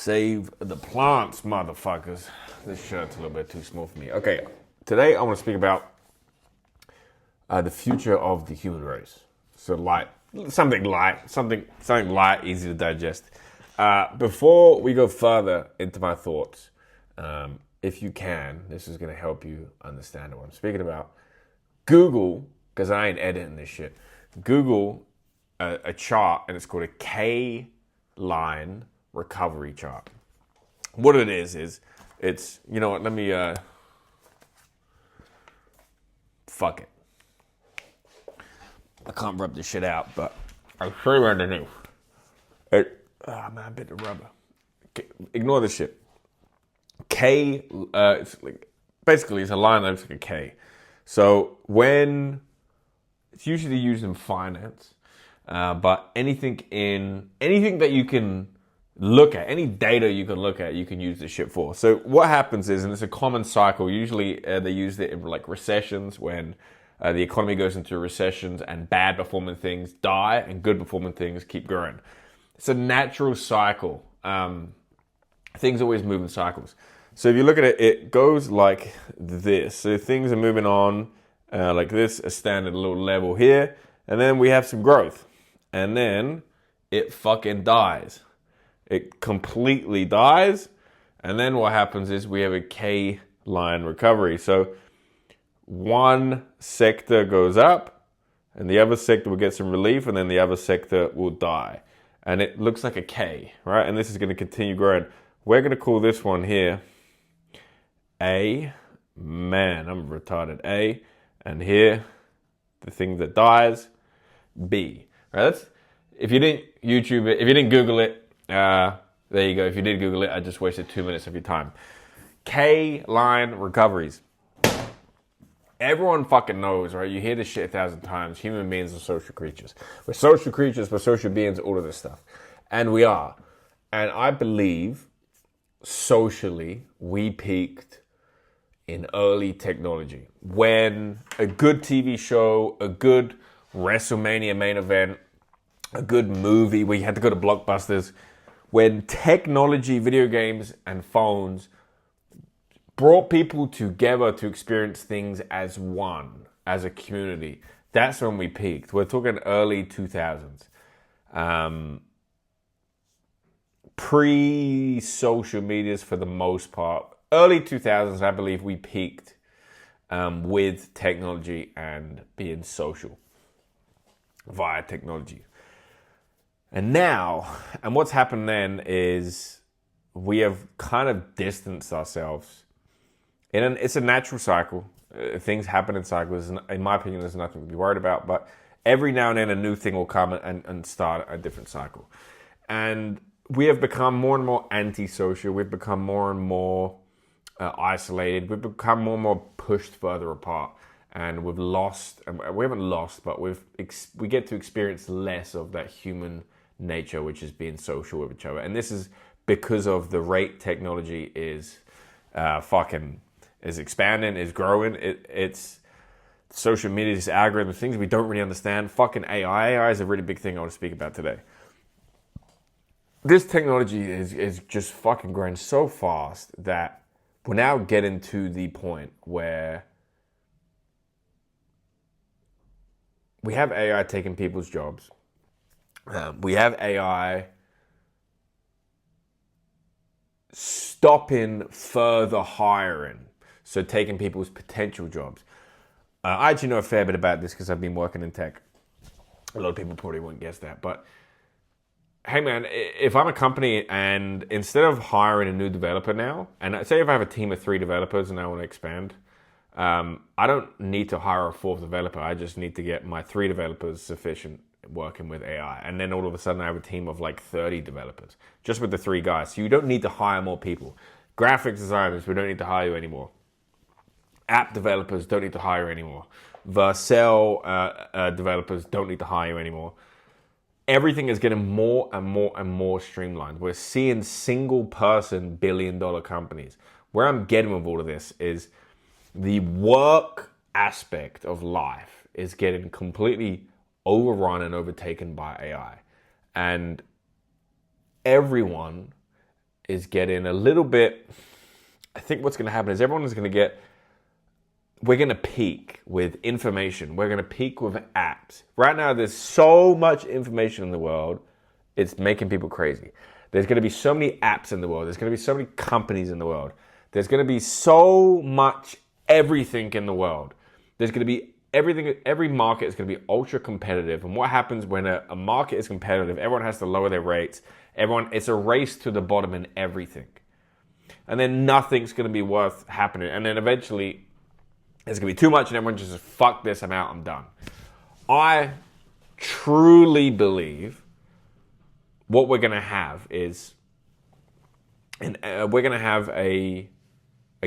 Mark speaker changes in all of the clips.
Speaker 1: Save the plants, motherfuckers. This shirt's a little bit too small for me. Okay, today I want to speak about the future of the human race. So something light, easy to digest. Before we go further into my thoughts, if you can, this is going to help you understand what I'm speaking about. Google, because I ain't editing this shit, Google a chart, and it's called a K-line recovery chart. What it is it's, you know what, let me, fuck it. I can't rub this shit out, but I'll show you underneath. I bit the rubber. Ignore this shit. It's a line that looks like a K. So it's usually used in finance, but anything that you can look at, any data you can look at, you can use this shit for. So what happens is, and it's a common cycle, usually they use it in like recessions when the economy goes into recessions and bad performing things die and good performing things keep growing. It's a natural cycle. Things always move in cycles. So if you look at it, it goes like this. So things are moving on like this, a standard little level here, and then we have some growth. And then it fucking dies. It completely dies. And then what happens is we have a K-line recovery. So one sector goes up and the other sector will get some relief, and then the other sector will die. And it looks like a K, right? And this is going to continue growing. We're going to call this one here A. Man, I'm retarded. A. And here, the thing that dies, B. Right? If you didn't YouTube it, if you didn't Google it, there you go. If you did Google it, I just wasted 2 minutes of your time. K-line recoveries. Everyone fucking knows, right? You hear this shit 1,000 times. Human beings are social creatures. We're social creatures, we're social beings, all of this stuff. And we are. And I believe socially we peaked in early technology. When a good TV show, a good WrestleMania main event, a good movie where you had to go to Blockbusters, when technology, video games, and phones brought people together to experience things as one, as a community, that's when we peaked. We're talking early 2000s. Pre-social medias for the most part. Early 2000s, I believe we peaked with technology and being social via technology. And now, and what's happened then is we have kind of distanced ourselves. And it's a natural cycle. Things happen in cycles. In my opinion, there's nothing to be worried about. But every now and then a new thing will come and start a different cycle. And we have become more and more antisocial. We've become more and more isolated. We've become more and more pushed further apart. And we haven't lost, but we get to experience less of that human nature, which is being social with each other. And this is because of the rate technology is is expanding, is growing. It's social media's algorithm, things we don't really understand. Fucking AI. AI is a really big thing I want to speak about today. This technology is just fucking growing so fast that we're now getting to the point where we have AI taking people's jobs. We have AI stopping further hiring, so taking people's potential jobs. I actually know a fair bit about this because I've been working in tech. A lot of people probably won't guess that, but hey man, if I'm a company and instead of hiring a new developer now, and say if I have a team of 3 developers and I want to expand, I don't need to hire a 4th developer. I just need to get my 3 developers sufficient working with AI. And then all of a sudden I have a team of like 30 developers just with the 3 guys. So you don't need to hire more people. Graphics designers, we don't need to hire you anymore. App developers don't need to hire anymore. Vercel developers don't need to hire anymore. Everything is getting more and more and more streamlined. We're seeing single person billion-dollar companies. Where I'm getting with all of this is the work aspect of life is getting completely overrun and overtaken by AI. And everyone is getting a little bit... I think what's going to happen is everyone is going to get... We're going to peak with information. We're going to peak with apps. Right now, there's so much information in the world, it's making people crazy. There's going to be so many apps in the world. There's going to be so many companies in the world. There's going to be so much everything in the world. There's going to be everything. Every market is going to be ultra competitive. And what happens when a market is competitive? Everyone has to lower their rates. It's a race to the bottom in everything. And then nothing's going to be worth happening. And then eventually... It's going to be too much and everyone just says, fuck this, I'm out, I'm done. I truly believe what we're going to have is, we're going to have a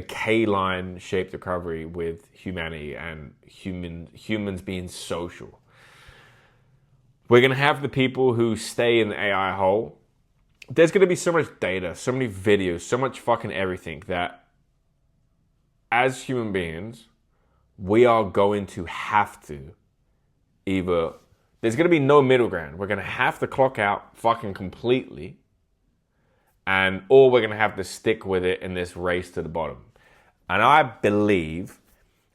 Speaker 1: K-line shaped recovery with humanity and humans being social. We're going to have the people who stay in the AI hole. There's going to be so much data, so many videos, so much fucking everything that as human beings... we are going to have to either... There's going to be no middle ground. We're going to have to clock out fucking completely. Or we're going to have to stick with it in this race to the bottom. And I believe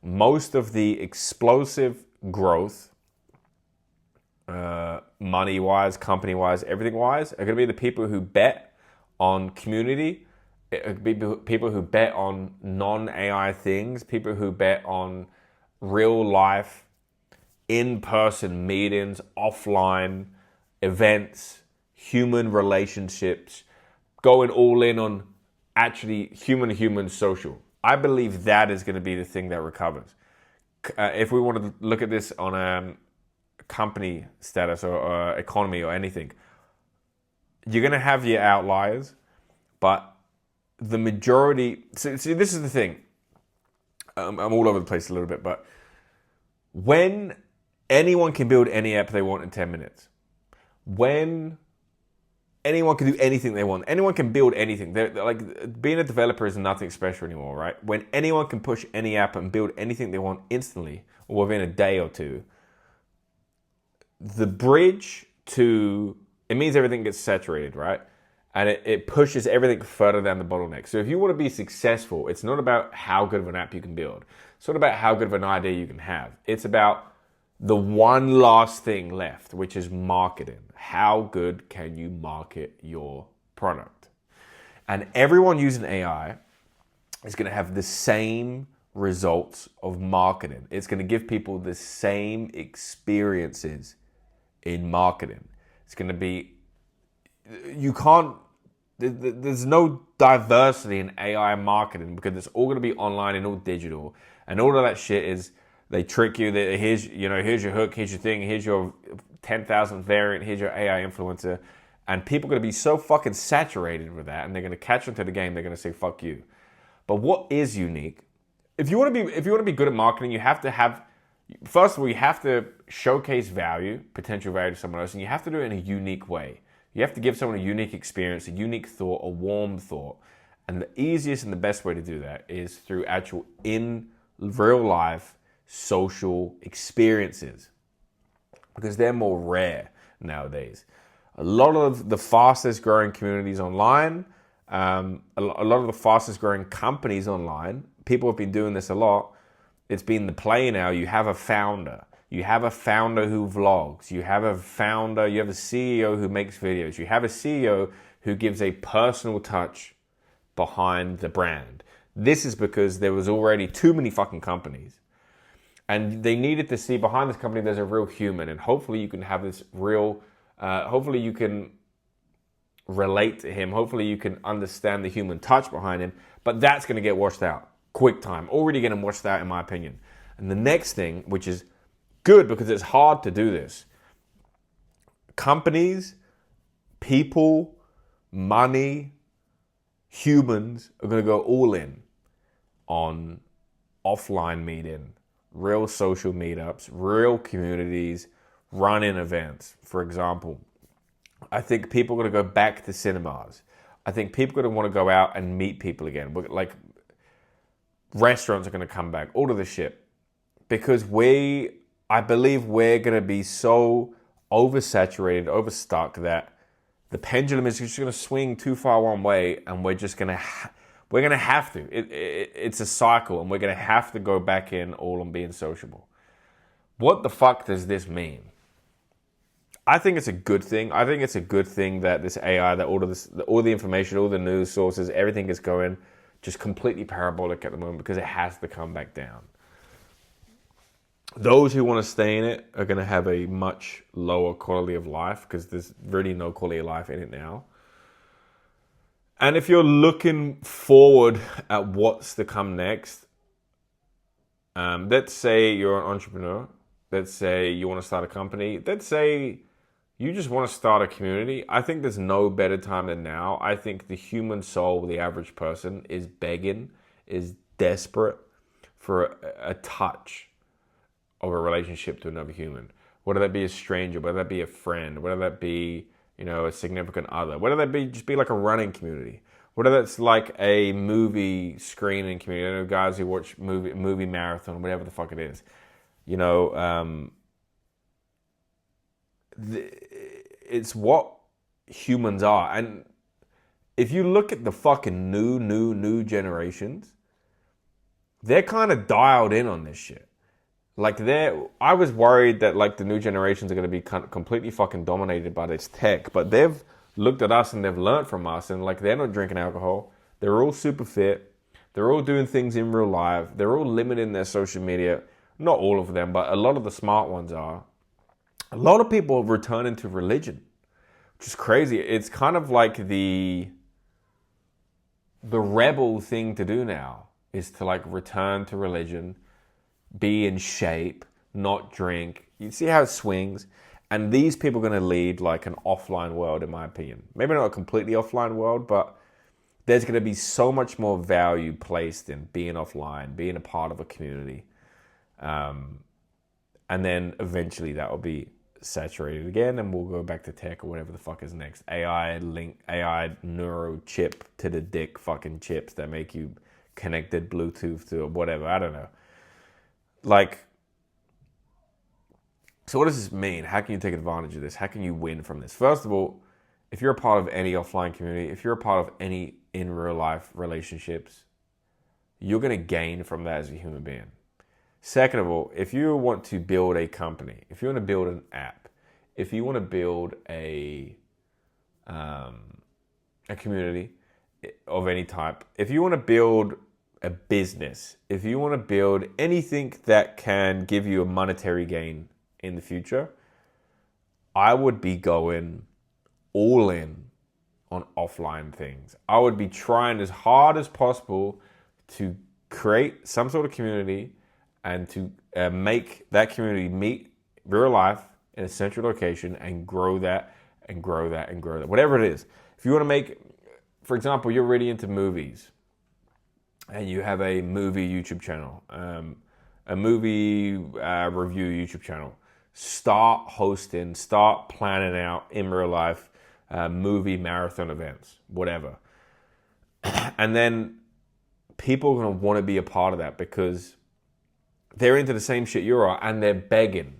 Speaker 1: most of the explosive growth, money-wise, company-wise, everything-wise, are going to be the people who bet on community. People who bet on non-AI things, people who bet on real life, in-person meetings, offline events, human relationships, going all in on actually human-to-human social. I believe that is going to be the thing that recovers. If we want to look at this on a company status or economy or anything, you're going to have your outliers, but the majority... See, this is the thing. I'm all over the place a little bit, but when anyone can build any app they want in 10 minutes, when anyone can do anything they want, anyone can build anything. They're like, being a developer is nothing special anymore, right? When anyone can push any app and build anything they want instantly or within a day or two, the bridge to... It means everything gets saturated, right? And it pushes everything further down the bottleneck. So if you want to be successful, it's not about how good of an app you can build. It's not about how good of an idea you can have. It's about the one last thing left, which is marketing. How good can you market your product? And everyone using AI is going to have the same results of marketing. It's going to give people the same experiences in marketing. It's going to be... There's no diversity in AI marketing because it's all going to be online and all digital. And all of that shit is, they trick you that here's your hook, here's your thing, here's your 10,000th variant, here's your AI influencer. And people are going to be so fucking saturated with that and they're going to catch onto the game, they're going to say, fuck you. But what is unique? If you want to be good at marketing, you have to have... First of all, you have to showcase value, potential value to someone else, and you have to do it in a unique way. You have to give someone a unique experience, a unique thought, a warm thought. And the easiest and the best way to do that is through actual in real life social experiences, because they're more rare nowadays. A lot of the fastest growing communities online, a lot of the fastest growing companies online, people have been doing this a lot. It's been the play now. You have a founder. You have a founder who vlogs. You have a CEO who makes videos. You have a CEO who gives a personal touch behind the brand. This is because there was already too many fucking companies. And they needed to see behind this company there's a real human. And hopefully you can have this real... hopefully you can relate to him. Hopefully you can understand the human touch behind him. But that's going to get washed out. Quick time. Already getting washed out in my opinion. And the next thing, which is good because it's hard to do this. Companies, people, money, humans are going to go all in on offline meeting, real social meetups, real communities, run-in events. For example, I think people are going to go back to cinemas. I think people are going to want to go out and meet people again. Like restaurants are going to come back, all of this shit. Because I believe we're going to be so oversaturated, overstuck that the pendulum is just going to swing too far one way, and we're just going to we're going to have to. It's a cycle, and we're going to have to go back in all on being sociable. What the fuck does this mean? I think it's a good thing. I think it's a good thing that this AI, that all the information, all the news sources, everything is going just completely parabolic at the moment, because it has to come back down. Those who want to stay in it are going to have a much lower quality of life, because there's really no quality of life in it now. And if you're looking forward at what's to come next, let's say you're an entrepreneur. Let's say you want to start a company. Let's say you just want to start a community. I think there's no better time than now. I think the human soul, the average person, is begging, is desperate for a touch of a relationship to another human. Whether that be a stranger, whether that be a friend, whether that be, a significant other, whether that be just be like a running community, whether that's like a movie screening community. I know guys who watch movie marathon, whatever the fuck it is. It's what humans are. And if you look at the fucking new generations, they're kind of dialed in on this shit. Like I was worried that like the new generations are going to be completely fucking dominated by this tech, but they've looked at us and they've learned from us, and like they're not drinking alcohol. They're all super fit. They're all doing things in real life. They're all limiting their social media. Not all of them, but a lot of the smart ones are. A lot of people are returning to religion, which is crazy. It's kind of like the rebel thing to do now is to like return to religion, be in shape, not drink. You see how it swings? And these people are going to lead like an offline world, in my opinion. Maybe not a completely offline world, but there's going to be so much more value placed in being offline, being a part of a community. And then eventually that will be saturated again, and we'll go back to tech or whatever the fuck is next. AI neuro chip to the dick fucking chips that make you connected Bluetooth to whatever. I don't know. So what does this mean? How can you take advantage of this? How can you win from this? First of all, if you're a part of any offline community, if you're a part of any in real life relationships, you're going to gain from that as a human being. Second of all, if you want to build a company, if you want to build an app, if you want to build a community of any type, if you want to build a business, if you want to build anything that can give you a monetary gain in the future, I would be going all in on offline things. I would be trying as hard as possible to create some sort of community and to make that community meet real life in a central location and grow that and grow that and grow that. Whatever it is. If you want to make, for example, you're really into movies and you have a movie YouTube channel, a movie review YouTube channel, start hosting, start planning out in real life movie marathon events, whatever. And then people are going to want to be a part of that because they're into the same shit you are, and they're begging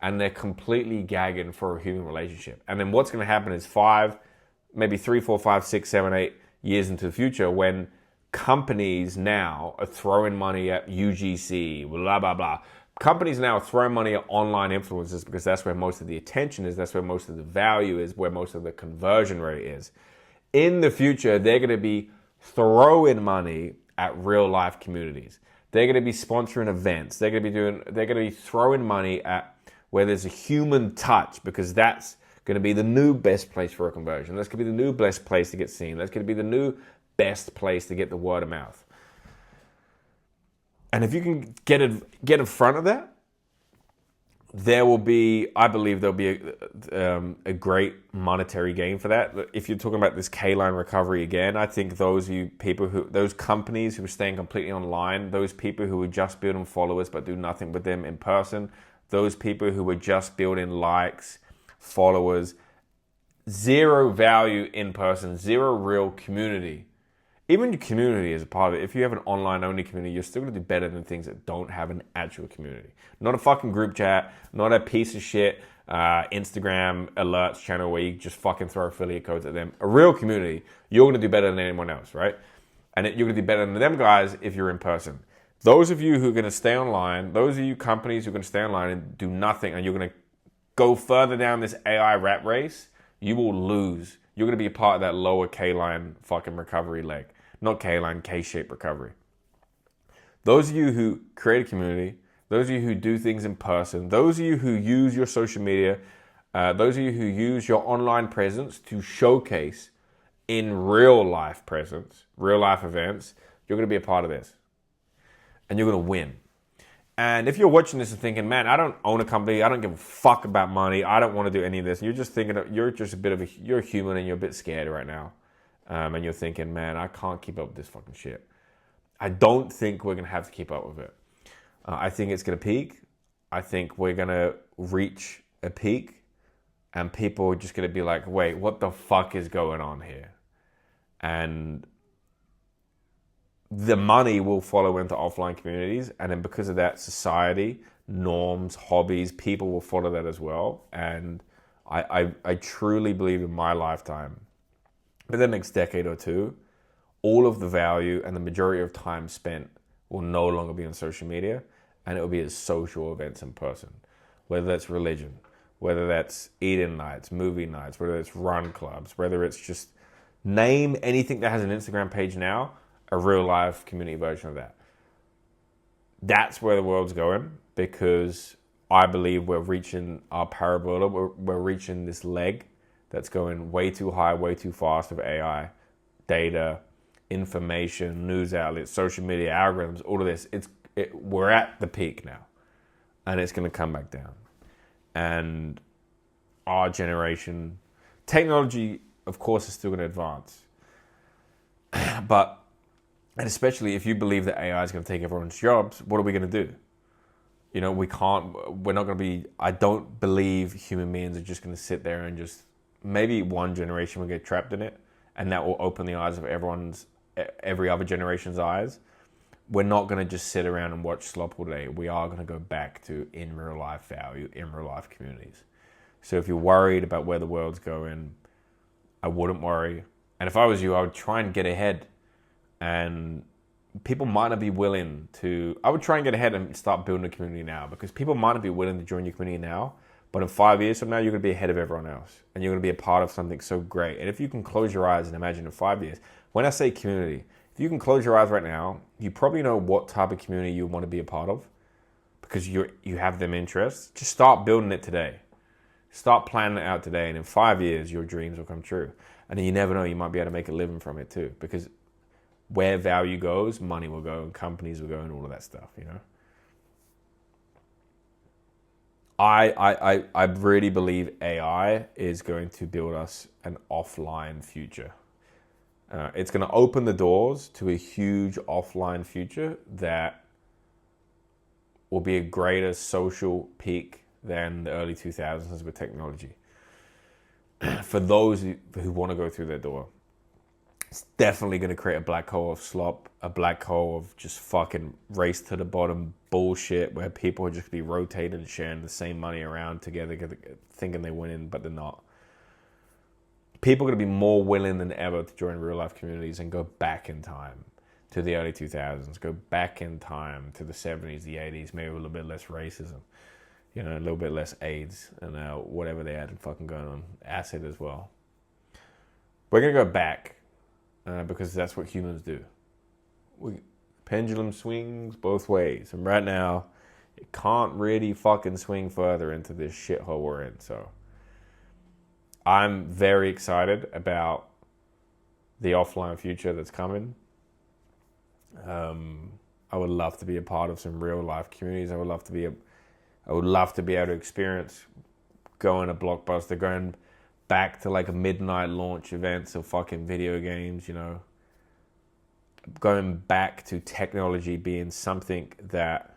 Speaker 1: and they're completely gagging for a human relationship. And then what's going to happen is 3, 4, 5, 6, 7, 8 years into the future, when companies now are throwing money at UGC, blah, blah, blah. Companies now are throwing money at online influencers because that's where most of the attention is, that's where most of the value is, where most of the conversion rate is. In the future, they're going to be throwing money at real life communities. They're going to be sponsoring events. They're going to be throwing money at where there's a human touch, because that's going to be the new best place for a conversion. That's going to be the new best place to get seen. That's going to be the new best place to get the word of mouth. And if you can get in front of that, I believe there'll be a great monetary gain for that. If you're talking about this K-line recovery again, I think those companies who are staying completely online, those people who are just building followers but do nothing with them in person, those people who are just building likes, followers, zero value in person, zero real community. Even your community is a part of it. If you have an online-only community, you're still going to do better than things that don't have an actual community. Not a fucking group chat, not a piece of shit Instagram alerts channel where you just fucking throw affiliate codes at them. A real community, you're going to do better than anyone else, right? And you're going to do better than them guys if you're in person. Those of you who are going to stay online, those of you companies who are going to stay online and do nothing, and you're going to go further down this AI rat race, you will lose. You're going to be a part of that lower K-line fucking recovery leg. Not K-line, K-shaped recovery. Those of you who create a community, those of you who do things in person, those of you who use your social media, those of you who use your online presence to showcase in real life presence, real life events, you're going to be a part of this. And you're going to win. And if you're watching this and thinking, man, I don't own a company, I don't give a fuck about money, I don't want to do any of this, and you're just thinking, you're a human and you're a bit scared right now. And you're thinking, man, I can't keep up with this fucking shit. I don't think we're going to have to keep up with it. I think it's going to peak. I think we're going to reach a peak and people are just going to be like, wait, what the fuck is going on here? And the money will follow into offline communities. And then because of that, society, norms, hobbies, people will follow that as well. And I truly believe in my lifetime, for the next decade or two, all of the value and the majority of time spent will no longer be on social media, and it will be at social events in person, whether that's religion, whether that's eat-in nights, movie nights, whether it's run clubs, whether it's just name anything that has an Instagram page now, a real life community version of that. That's where the world's going, because I believe we're reaching our parabola, we're reaching this leg that's going way too high, way too fast of AI, data, information, news outlets, social media, algorithms, all of this. We're at the peak now, and it's going to come back down. And our generation, technology, of course, is still going to advance. But, and especially if you believe that AI is going to take everyone's jobs, what are we going to do? You know, we're not going to be, I don't believe human beings are just going to sit there and just, maybe one generation will get trapped in it, and that will open the eyes of every other generation's eyes. We're not going to just sit around and watch slop all day. We are going to go back to in real life value, in real life communities. So if you're worried about where the world's going, I wouldn't worry. And if I was you, I would try and get ahead. And people might not be willing to, I would try and get ahead and start building a community now, because people might not be willing to join your community now, but in 5 years from now, you're going to be ahead of everyone else. And you're going to be a part of something so great. And if you can close your eyes and imagine in 5 years, when I say community, if you can close your eyes right now, you probably know what type of community you want to be a part of, because you have them interests. Just start building it today. Start planning it out today. And in 5 years, your dreams will come true. And then you never know, you might be able to make a living from it too. Because where value goes, money will go, and companies will go, and all of that stuff, you know? I really believe AI is going to build us an offline future. It's going to open the doors to a huge offline future that will be a greater social peak than the early 2000s with technology. For those who want to go through that door, it's definitely going to create a black hole of slop, a black hole of just fucking race to the bottom bullshit where people are just going to be rotating and sharing the same money around together, thinking they're winning, but they're not. People are going to be more willing than ever to join real life communities and go back in time to the early 2000s, go back in time to the 70s, the 80s, maybe a little bit less racism, you know, a little bit less AIDS and whatever they had fucking going on, acid as well. We're going to go back because that's what humans do. Pendulum swings both ways. And right now, it can't really fucking swing further into this shithole we're in, so I'm very excited about the offline future that's coming. I would love to be a part of some real life communities. I would love to be able to experience going to Blockbuster, going back to like a midnight launch events of fucking video games, you know. Going back to technology being something that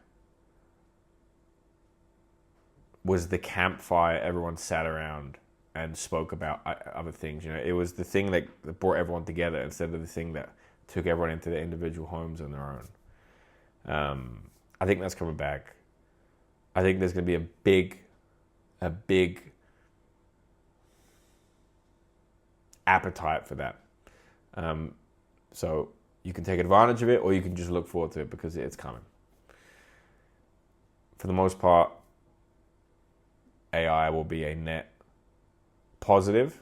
Speaker 1: was the campfire everyone sat around and spoke about other things, you know. It was the thing that brought everyone together instead of the thing that took everyone into their individual homes on their own. I think that's coming back. I think there's going to be a big a big appetite for that. So you can take advantage of it, or you can just look forward to it because it's coming. For the most part, AI will be a net positive,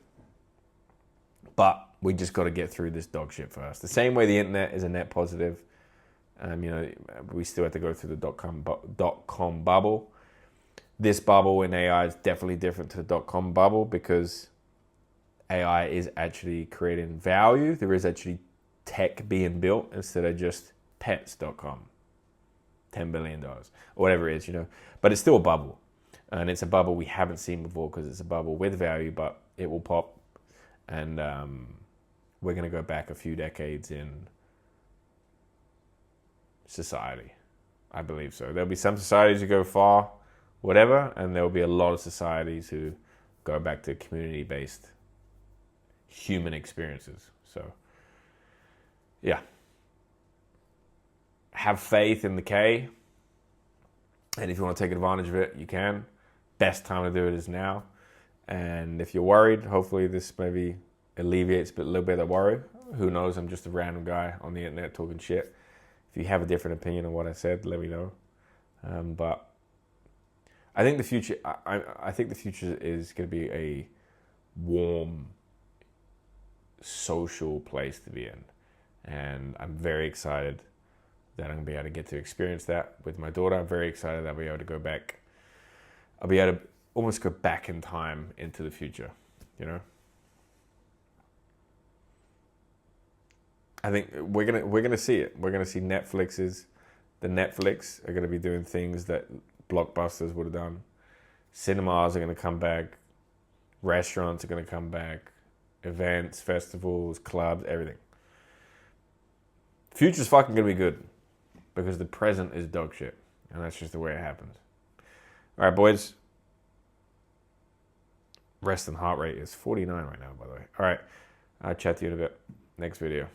Speaker 1: but we just got to get through this dog shit first. The same way the internet is a net positive, we still have to go through the dot-com bubble. This bubble in AI is definitely different to the dot-com bubble because AI is actually creating value. There is actually tech being built instead of just pets.com. $10 billion or whatever it is, But it's still a bubble. And it's a bubble we haven't seen before because it's a bubble with value, but it will pop. And we're going to go back a few decades in society. I believe so. There'll be some societies who go far, whatever, and there'll be a lot of societies who go back to community-based human experiences. So, yeah. Have faith in the K. And if you want to take advantage of it, you can. Best time to do it is now. And if you're worried, hopefully this maybe alleviates a little bit of worry. Who knows? I'm just a random guy on the internet talking shit. If you have a different opinion on what I said, let me know. But I think the future. I think the future is going to be a warm, social place to be in, and I'm very excited that I'm going to be able to get to experience that with my daughter. I'm very excited that I'll be able to go back. I'll be able to almost go back in time into the future, I think we're gonna see it. We're gonna see the Netflix are gonna be doing things that blockbusters would have done. Cinemas are gonna come back. Restaurants are gonna come back. Events, festivals, clubs, everything. Future's fucking gonna be good because the present is dog shit, and that's just the way it happens. All right, boys. Resting heart rate is 49 right now, by the way. All right, I'll chat to you in a bit. Next video.